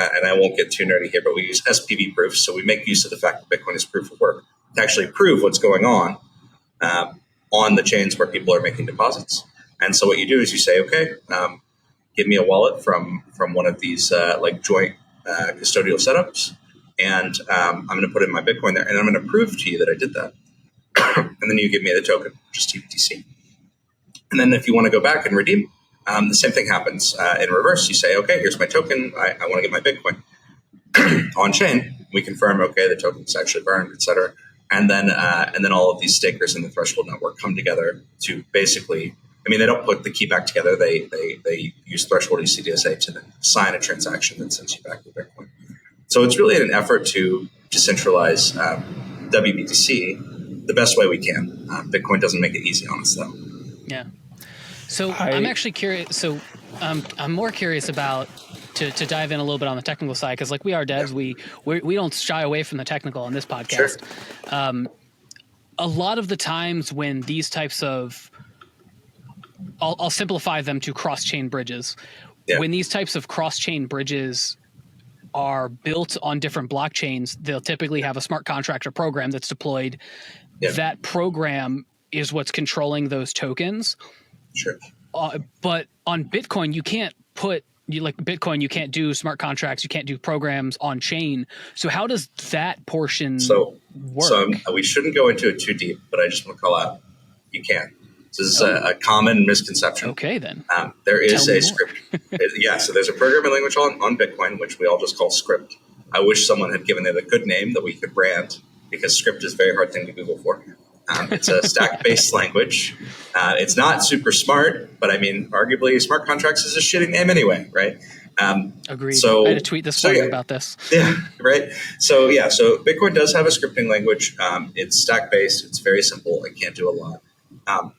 I won't get too nerdy here, but we use SPV proofs. So we make use of the fact that Bitcoin is proof of work to actually prove what's going on the chains where people are making deposits. And so what you do is you say, okay, give me a wallet from one of these like joint custodial setups, and I'm going to put in my Bitcoin there, and I'm going to prove to you that I did that. And then you give me the token, which is tBTC. And then if you want to go back and redeem, the same thing happens in reverse. You say, okay, here's my token. I want to get my Bitcoin. On chain, we confirm, okay, the token's actually burned, et cetera. And then all of these stakers in the Threshold network come together to basically, they don't put the key back together. They use Threshold ECDSA to then sign a transaction that sends you back the Bitcoin. So it's really an effort to decentralize WBTC the best way we can. Bitcoin doesn't make it easy on us, though. Yeah. So I'm actually curious. So I'm more curious about to dive in a little bit on the technical side, because like we are devs, we don't shy away from the technical on this podcast. Sure. A lot of the times when these types of, I'll simplify them to cross-chain bridges. Yeah. When these types of cross-chain bridges are built on different blockchains, they'll typically have a smart contract or program that's deployed. Yeah. That program is what's controlling those tokens. Sure. But on Bitcoin, you can't you can't do smart contracts, you can't do programs on chain. So how does that portion work? So we shouldn't go into it too deep, but I just want to call out, you can. This is a common misconception. Okay, then. There is a script. So there's a programming language on Bitcoin, which we all just call script. I wish someone had given it a good name that we could brand, because script is a very hard thing to Google for. It's a stack-based language. It's not super smart, but arguably smart contracts is a shitty name anyway, right? Agreed. So I had to tweet this morning about this. Yeah, right. So Bitcoin does have a scripting language. It's stack-based. It's very simple. It can't do a lot.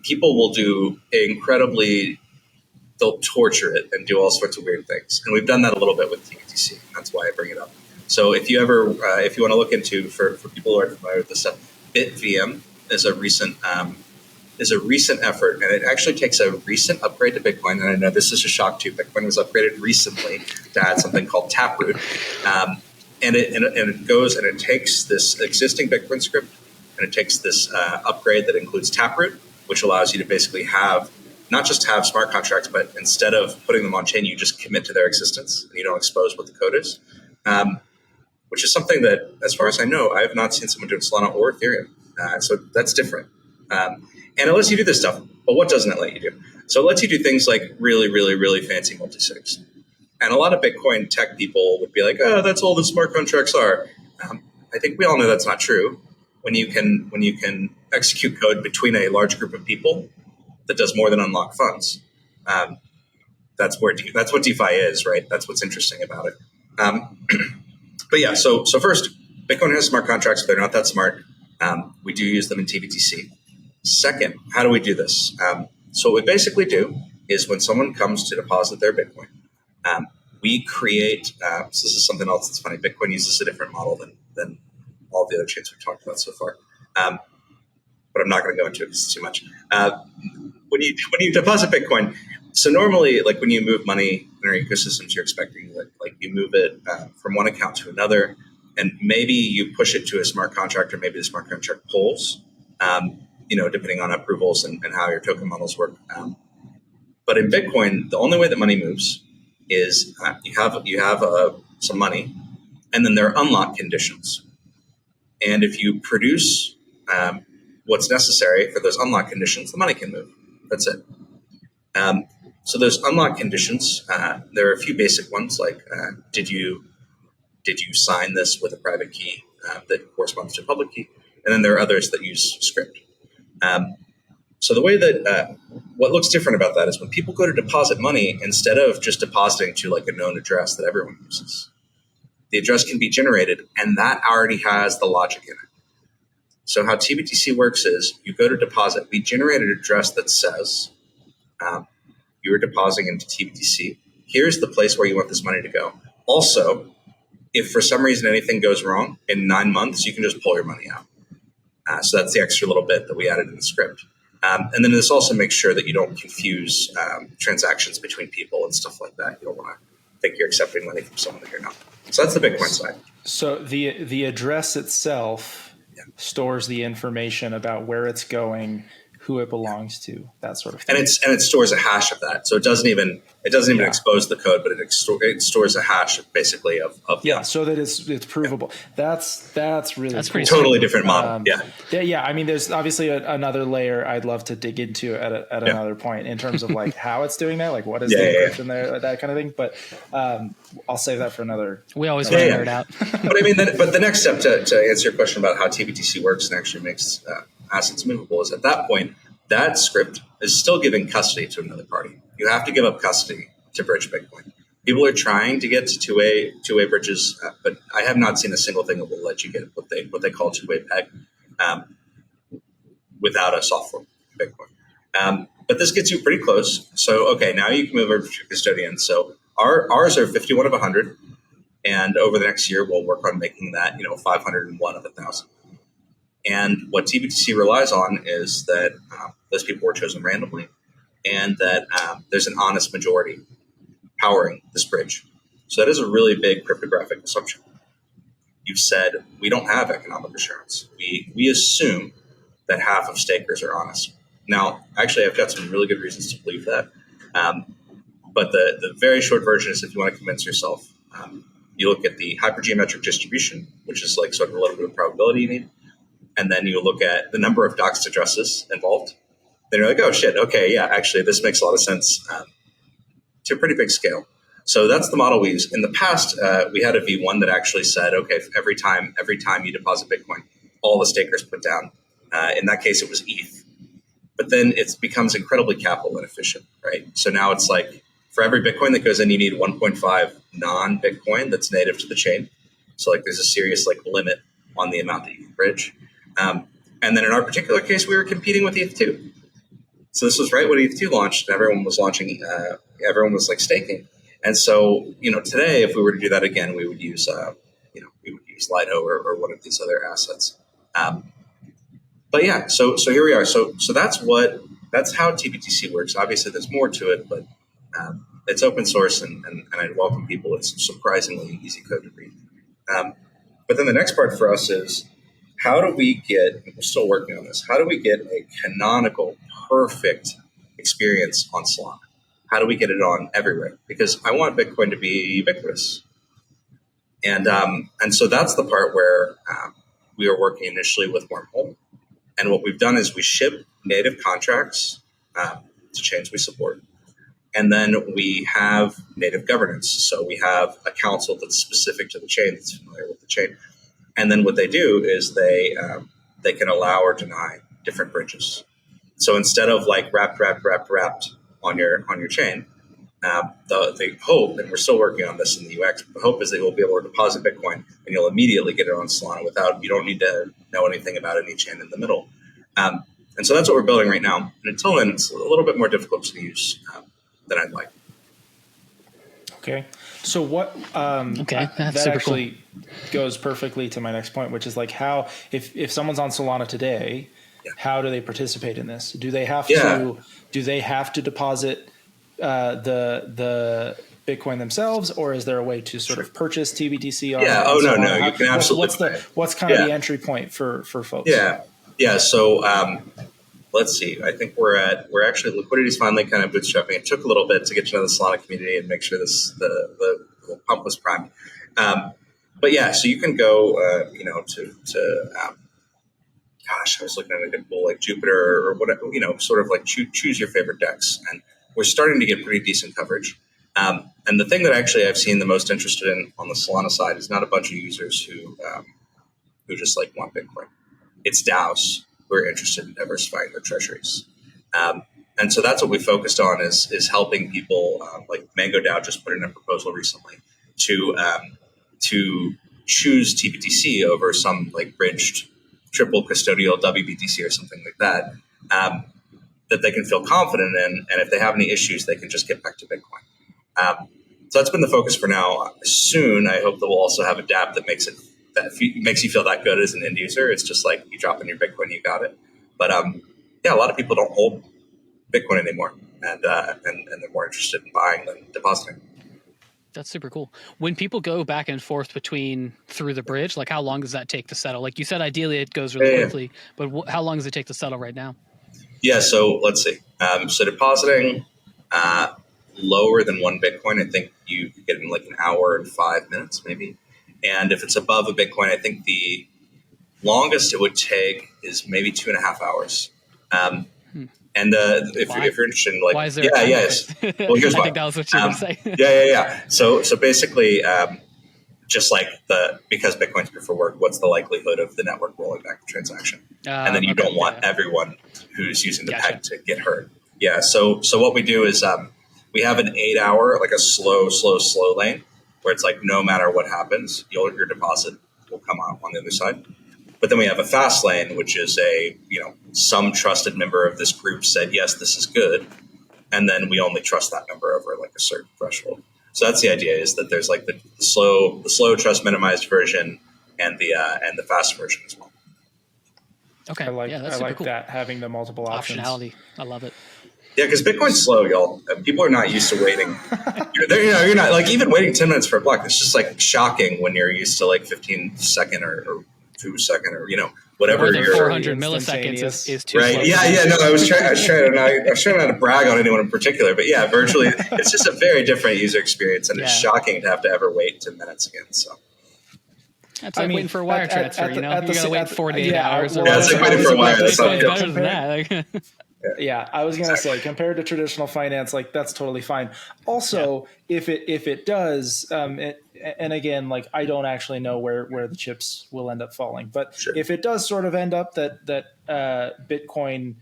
People will do they'll torture it and do all sorts of weird things. And we've done that a little bit with tBTC. That's why I bring it up. So if you want to look into, for people who are familiar with this stuff, BitVM is a recent effort, and it actually takes a recent upgrade to Bitcoin. And I know this is a shock too. Bitcoin was upgraded recently to add something called Taproot, and it goes and it takes this existing Bitcoin script and it takes this upgrade that includes Taproot, which allows you to basically have not just have smart contracts, but instead of putting them on chain, you just commit to their existence and you don't expose what the code is, which is something that, as far as I know, I have not seen someone do in Solana or Ethereum. So that's different. And it lets you do this stuff. But what doesn't it let you do? So it lets you do things like really, really, really fancy multisigs. And a lot of Bitcoin tech people would be like, oh, that's all the smart contracts are. I think we all know that's not true. When you can execute code between a large group of people that does more than unlock funds, that's what DeFi is, right? That's what's interesting about it. But yeah, so first, Bitcoin has smart contracts. They're not that smart. We do use them in tBTC. Second, how do we do this? So what we basically do is when someone comes to deposit their Bitcoin, we create, so this is something else that's funny. Bitcoin uses a different model than all the other chains we've talked about so far. But I'm not going to go into it because it's too much. When you deposit Bitcoin, so normally, like when you move money in our ecosystems, you're expecting that like you move it from one account to another, and maybe you push it to a smart contract, or maybe the smart contract pulls, depending on approvals and how your token models work. But in Bitcoin, the only way that money moves is you have some money, and then there are unlock conditions. And if you produce what's necessary for those unlock conditions, the money can move. That's it. So those unlock conditions, there are a few basic ones, like did you sign this with a private key that corresponds to a public key? And then there are others that use script. So the way that what looks different about that is when people go to deposit money, instead of just depositing to like a known address that everyone uses, the address can be generated, and that already has the logic in it. So how tBTC works is you go to deposit, we generate an address that says you are depositing into tBTC. Here's the place where you want this money to go. Also, if for some reason anything goes wrong in 9 months, you can just pull your money out. So that's the extra little bit that we added in the script. And then this also makes sure that you don't confuse transactions between people and stuff like that. You don't want to think you're accepting money from someone that you're not. So that's the Bitcoin side. So the address itself stores the information about where it's going, who it belongs to, that sort of thing. And it stores a hash of that. So it doesn't even expose the code, but it stores a hash basically of so that it's provable. That's really that's cool. pretty totally different model. Yeah. I mean, there's obviously another layer I'd love to dig into at another point in terms of like how it's doing that, like what is the encryption there, that kind of thing. But I'll save that for another. We always figure it out. But I mean, but the next step to answer your question about how tBTC works and actually makes assets movable is at that point, that script is still giving custody to another party. You have to give up custody to bridge Bitcoin. People are trying to get to two-way bridges, but I have not seen a single thing that will let you get what they call two-way peg without a software Bitcoin. But this gets you pretty close. So, okay, now you can move over to custodian. So ours are 51 of 100, and over the next year, we'll work on making that 501 of 1,000. And what tBTC relies on is that those people were chosen randomly, and that there's an honest majority powering this bridge. So that is a really big cryptographic assumption. You've said we don't have economic assurance. We assume that half of stakers are honest. Now, actually, I've got some really good reasons to believe that. But the very short version is if you want to convince yourself, you look at the hypergeometric distribution, which is like sort of a little bit of probability you need. And then you look at the number of doxed addresses involved. Then you're like, oh, shit, okay, yeah, actually, this makes a lot of sense to a pretty big scale. So that's the model we use. In the past, we had a V1 that actually said, okay, every time you deposit Bitcoin, all the stakers put down. In that case, it was ETH. But then it becomes incredibly capital inefficient, right? So now it's like for every Bitcoin that goes in, you need 1.5 non-Bitcoin that's native to the chain. So like there's a serious like limit on the amount that you can bridge. And then in our particular case, we were competing with ETH2. So this was right when ETH2 launched, and everyone was launching, everyone was like staking. And so, today, if we were to do that again, we would use, Lido or one of these other assets. But yeah, so here we are. So that's how tBTC works. Obviously, there's more to it, but it's open source, and I'd welcome people. It's surprisingly easy code to read. But then the next part for us is, how do we get, and we're still working on this, how do we get a canonical, perfect experience on Solana? How do we get it on everywhere? Because I want Bitcoin to be ubiquitous. And so that's the part where we are working initially with Wormhole. And what we've done is we ship native contracts to chains we support. And then we have native governance. So we have a council that's specific to the chain, that's familiar with the chain. And then what they do is they can allow or deny different bridges. So instead of like wrapped on your chain, the hope, and we're still working on this in the UX, the hope is that you'll be able to deposit Bitcoin and you'll immediately get it on Solana you don't need to know anything about any chain in the middle. And so that's what we're building right now. And until then, it's a little bit more difficult to use than I'd like. Okay. So what, that actually goes perfectly to my next point, which is like how, if someone's on Solana today, how do they participate in this? Do they have to deposit the Bitcoin themselves, or is there a way to sort of purchase tBTC on no. You can absolutely. What's kind of the entry point for folks? Yeah. So let's see. I think we're actually liquidity's finally kind of bootstrapping. It took a little bit to get to know the Solana community and make sure the pump was primed. But yeah, so you can go, I was looking at a good pool like Jupiter or whatever, sort of like choose your favorite DEX, and we're starting to get pretty decent coverage. And the thing that actually I've seen the most interested in on the Solana side is not a bunch of users who just like want Bitcoin. It's DAOs who are interested in diversifying their treasuries. And so that's what we focused on is helping people like Mango DAO just put in a proposal recently to choose tBTC over some like bridged triple custodial WBTC or something like that, that they can feel confident in. And if they have any issues, they can just get back to Bitcoin. So that's been the focus for now. Soon, I hope that we'll also have a dApp that makes you feel that good as an end user. It's just like you drop in your Bitcoin, you got it. But a lot of people don't hold Bitcoin anymore, and they're more interested in buying than depositing. That's super cool. When people go back and forth through the bridge, like how long does that take to settle? Like you said, ideally it goes really quickly, but how long does it take to settle right now? Yeah, so let's see. So depositing lower than 1 Bitcoin, I think you get in like an hour and 5 minutes maybe. And if it's above a Bitcoin, I think the longest it would take is maybe 2.5 hours. And if you're interested in like, why is there yes. Well, here's why. I think that was what you were saying. Yeah. So basically, just like because Bitcoin's proof of work, what's the likelihood of the network rolling back the transaction? And then you don't want everyone who's using the peg to get hurt. Yeah. So what we do is we have an 8-hour, like a slow lane where it's like no matter what happens, your deposit will come out on the other side. But then we have a fast lane, which is some trusted member of this group said, yes, this is good. And then we only trust that member over like a certain threshold. So that's the idea, is that there's like the slow trust minimized version and the fast version as well. Okay. I like cool. that, having the multiple options. Optionality. I love it. Yeah, because Bitcoin's slow, y'all. People are not used to waiting. You're not like even waiting 10 minutes for a block. It's just like shocking when you're used to like 15-second or 2-second or whatever. More than 400 milliseconds is too right. slow. Yeah. No, I was trying not to brag on anyone in particular, but yeah, virtually, it's just a very different user experience, and it's shocking to have to ever wait 10 minutes again. So. That's like waiting for a wire transfer, you gotta wait 48 hours. Yeah, it's like waiting for a wire. That's not good. Better than that. Yeah, I was going to say, compared to traditional finance, like that's totally fine. Also, if it does, and again, like I don't actually know where the chips will end up falling, but if it does sort of end up that Bitcoin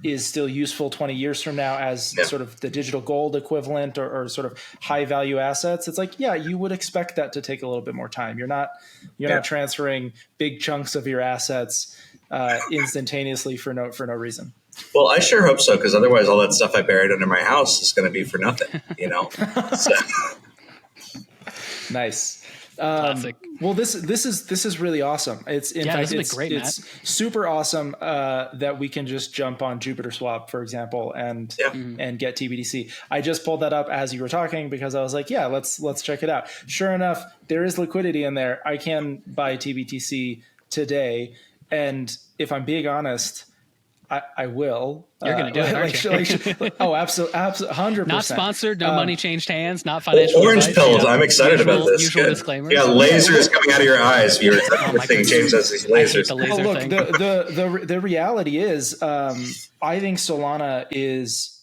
is still useful 20 years from now as sort of the digital gold equivalent or sort of high value assets, it's like, you would expect that to take a little bit more time. You're not transferring big chunks of your assets instantaneously for no reason. Well, I sure hope so, because otherwise all that stuff I buried under my house is going to be for nothing, So. Nice. Classic. Well, this is really awesome. It's super awesome that we can just jump on Jupiter Swap, for example, and get tBTC. I just pulled that up as you were talking because I was like, let's check it out. Sure enough, there is liquidity in there. I can buy tBTC today, and if I'm being honest, I will. You're going to do it, aren't you? Oh, absolutely, 100%. Not sponsored. No money changed hands. Not financial Orange advice. pills. I'm excited about this. Usual disclaimers. Yeah, lasers coming out of your eyes. You're thinking James has these lasers. The laser look, thing. the reality is, I think Solana is.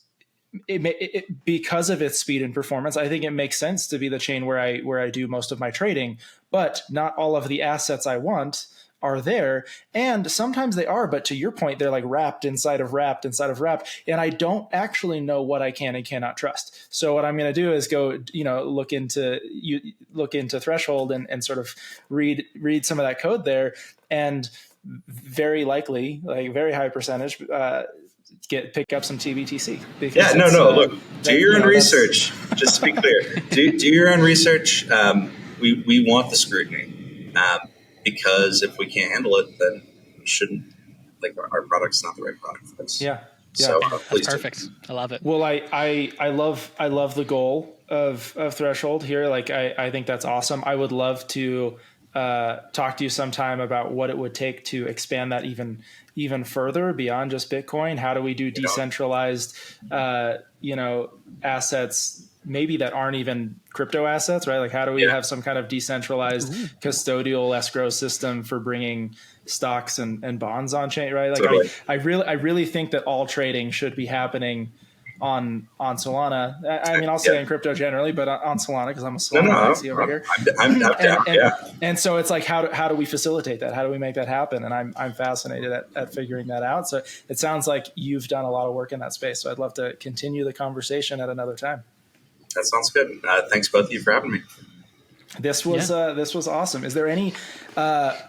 Because of its speed and performance, I think it makes sense to be the chain where I do most of my trading, but not all of the assets I want are there. And sometimes they are, but to your point, they're like wrapped inside of wrapped. And I don't actually know what I can and cannot trust. So what I'm going to do is go, look into Threshold and sort of read some of that code there. And very likely, like very high percentage, pick up some tBTC. Look, do your own research. Just to be clear, do your own research. We want the scrutiny because if we can't handle it, then we shouldn't. Like our product's not the right product for us. Yeah. So that's perfect. I love it. Well, I love the goal of Threshold here. Like I think that's awesome. I would love to talk to you sometime about what it would take to expand that even further beyond just Bitcoin. How do we do decentralized, assets, maybe that aren't even crypto assets, right? Like how do we have some kind of decentralized custodial escrow system for bringing stocks and bonds on chain, right? Like totally. I really think that all trading should be happening on Solana. I mean, I'll say in crypto generally, but on Solana because I'm a Solana over here. I'm down. And so it's like, how do we facilitate that? How do we make that happen? And I'm fascinated at figuring that out. So it sounds like you've done a lot of work in that space. So I'd love to continue the conversation at another time. That sounds good. Thanks both of you for having me. This was awesome. Is there any?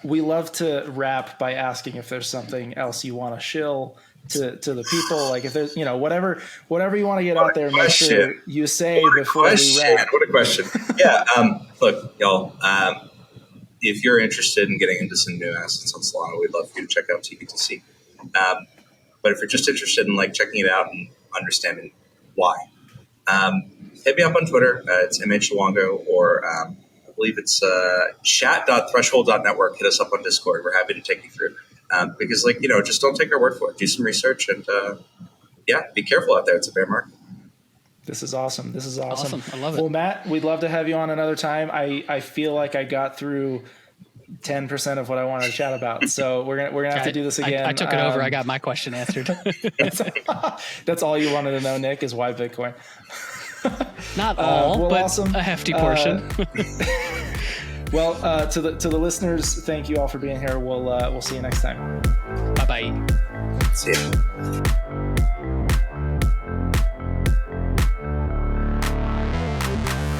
We love to wrap by asking if there's something else you want to shill to the people, like if there's whatever you want to get out there, make sure you say before we wrap. What a question! Yeah, look, y'all. If you're interested in getting into some new assets on Solana, we'd love for you to check out tBTC. But if you're just interested in like checking it out and understanding why, hit me up on Twitter. It's Matt Luongo, or I believe it's chat.threshold.network. Hit us up on Discord. We're happy to take you through. Because just don't take our word for it. Do some research and be careful out there. It's a bear market. This is awesome. I love it. Well, Matt, we'd love to have you on another time. I feel like I got through 10% of what I wanted to chat about. So we're gonna have to do this again. I took it over. I got my question answered. That's all you wanted to know, Nick, is why Bitcoin. Not all, but awesome. A hefty portion. Well, to the listeners, thank you all for being here. We'll see you next time. Bye-bye. See you.